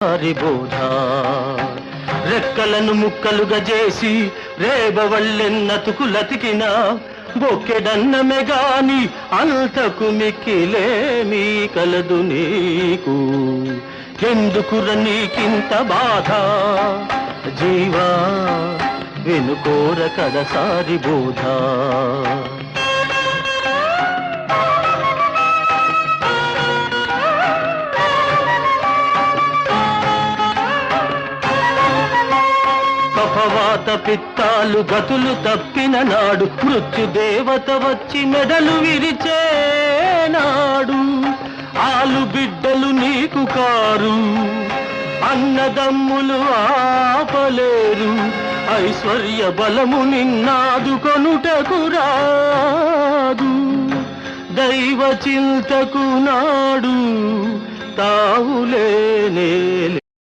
బోధ రెక్కలను ముక్కలుగా చేసి రేబవళ్ళెన్నతుకులతికిన బొక్కెడన్నమే గాని అంతకు మిక్కిలేమీ కలదు నీకు. ఎందుకుర నీకింత బాధ జీవా వినుకోర కడసారి బోధ. కఫవాత పిత్తాలు గతులు తప్పిన నాడు మృత్యుదేవత వచ్చి మెడలు విరిచేనాడు. ఆలు బిడ్డలు నీకు కారు, అన్నదమ్ములు ఆపలేరు. ఐశ్వర్య బలము నిన్నాదు కొనుటకు రాదు. దైవ చింతకు నాడు తావులేనే